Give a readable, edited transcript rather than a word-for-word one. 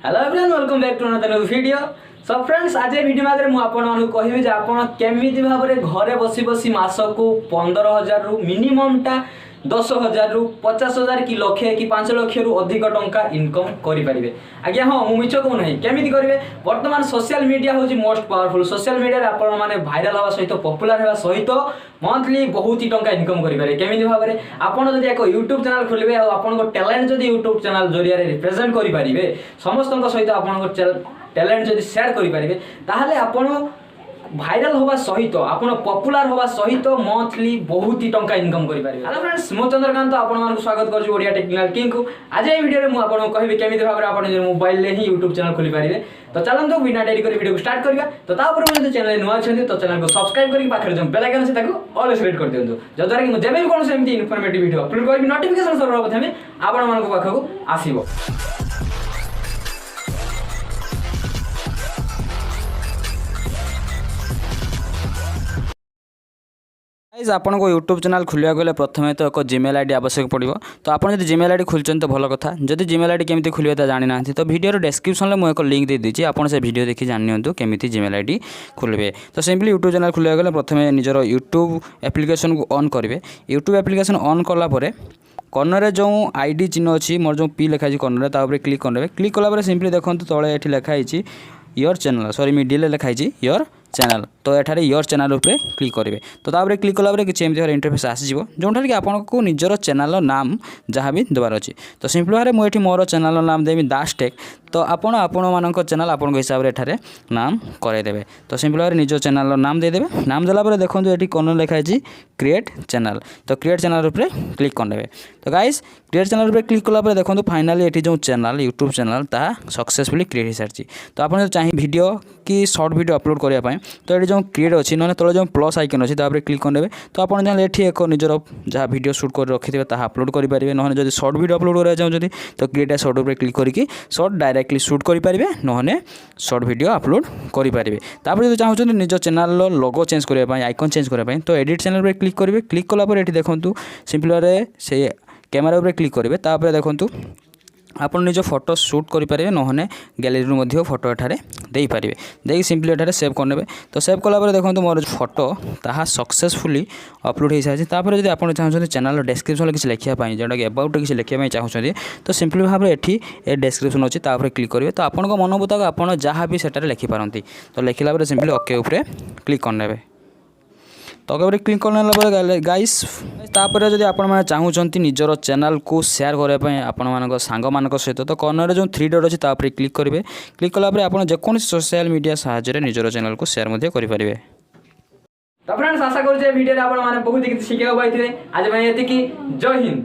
Hello everyone welcome back to another new video. So friends आज ये video माध्यम मुझे कहबी आप केमी भाव में घरे बसी बसी मासक 15,000 रु मिनिमम टा 10,000 रु 50,000 कि लक्षे कि 5 लाख रु अधिक टंका इनकम करें। आज्ञा हाँ मुझे मिछ कहूना केमी करेंगे। बर्तमान सोशल मीडिया हूँ मोस्ट पावरफुल। सोशल मीडिया आपण मैंने भाइराल हवा सहित पॉपुलर होगा सहित मंथली बहुत ही टंका इनकम करेंगे। केमी भाव में आपड़ जब एक यूट्यूब चैनल खोलेंगे और आपन टैलेंट जब यूट्यूब चैनल जरिया रिप्रेजेंट करेंगे समस्त सहित आप टैलेंट जब शेयर करेंगे ताहले आपण भाइराल होगा सहित आप पॉपुलर होगा सहित मंथली बहुत ही टंका इनकम करेंगे। हेलो फ्रेंड्स मु चंद्रकांत आपण स्वागत कर ओडिया टेक्निकल किंग को। आज ये वीडियो में मुझे कहबी केमी भाव में आप मोबाइल ही यूट्यूब चैनल खोली पारे। तो चलते बिना डेरी कर वीडियो को स्टार्ट करवा। तो तापर चैनल नुआ अच्छे तो चैनल को सब्सक्राइब करके पाखे जो बेल आइकन से ऑल सेलेक्ट कर दिंतु जद्वारा कि जब भी कौन से इनफॉर्मेटिव वीडियो अपलोड करी नोटिफिकेशन सर्वप्रथम आपण पाखक आसीबो। आपन को यूट्यूब चैनल खोलिया गले प्रथम तो एक जीमेल आईडी आवश्यक पड़ो। तो आप जो जीमेल आईडी खोलते तो भल कथा। जदि जीमेल आईडी केमी खोलिए तो जानी ना तो वीडियो डिस्क्रिप्शन में मुझे एक लिंक दे दीजिए आप से वीडियो देखी जानी केमी जीमेल आईडी खोलेंगे। तो सिंपली यूट्यूब चैनल खोलिया गले प्रथम निजर यूट्यूब एप्लिकेशन को ऑन करेंगे। यूट्यूब एप्लिकेशन ऑन कलापर कॉर्नर जो आईडी चिन्ह अच्छी मोर जो पी लिखाई कॉर्नर तापर क्लिक करेंगे। क्लिक कलापर सिंपली देखो तले ये लिखाई योर चैनल सॉरी मिडिल लिखाई योर चैनल। तो एठारे योर चैनल उपरे क्लिक करेंगे। तो तापर क्लिक कलापर कि इंटरफेस आसीजिवो जोंठार कि आपको निजर चैनल नाम जहाँ भी देवार अच्छी। तो सिंपल भाव में मुझे मोर चैनल नाम देवी दास टेक। तो आपण मान चैनल आपण हिसाब से नाम करदेवे। तो सिंपल भाव में निज चैनल नाम देदेवे। नाम देला देखो ये कौन लिखाई क्रिएट चैनल। तो क्रिएट चैनल उपरे क्लिक करदेवे। तो गाइस क्रिएट चैनल उपरे क्लिक कलापर देखो फाइनाली ये जो चैनल यूट्यूब चैनल ता सक्सेसफुली क्रिएट हो सारी। तो आप चाहिए वीडियो कि शॉर्ट वीडियो अपलोड करने तो ये जो क्रिएट अच्छी ना तले जो प्लस आइकन अच्छी तापर क्लिक करदेवे। तो आप ये एक निजर जहाँ वीडियो शूट कर रखिथे ता अपलोड करेंगे। ना जब शॉर्ट वीडियो अपलोड करना चाहते तो क्रिएट शॉर्ट उपरे क्लिक करके शॉर्ट डायरेक्टली शूट करेंगे ना शॉर्ट वीडियो अपलोड करेंगे। तापर जो चाहते निज चैनल लोगो चेंज करने आइकन चेंज करने तो एडिट चैनल पर क्लिक करेंगे। क्लिक कलापर ये देखो सिंपल भाव से कैमेरा उपरे क्लिक करेंगे। तापर देखो आप निज फोटो शूट करेंगे ना गैलरी फोटो एठारे दे पारे देखिए सिंपली एठारे सेव करने। तो सेव कलापर देखो मोर फोटो ताहा सक्सेसफुली अपलोड हो सारी। तापर जब आप चाहते चैनल डिस्क्रिप्शन किसी लिखापी जोटा कि अबाउट किसी लिखापी चाहते तो सिंपली भाव में ये डिस्क्रिप्शन अच्छी तापर क्लिक करेंगे। तो आपन मन मुताबिक आप जहाँ भी सेटारे लिखिपारती। तो लिखला सिंपली ओके उपरे क्लिक करने। तो अगर क्लिक करने गाइस तापर जब आप चाहते निजर चैनल को शेयर करने आपण सांग मान सहित तो कॉर्नर जो 3 डॉट अच्छी तापर क्लिक करेंगे। क्लिक कलापर आप जेको सोशल मीडिया साहाय्य निजर चैनल को शेयर करेंगे। तो फ्रेंड्स आशा करूँ वीडियो आप बहुत किसी शिखा पाई। आज मैं ये जय हिंद।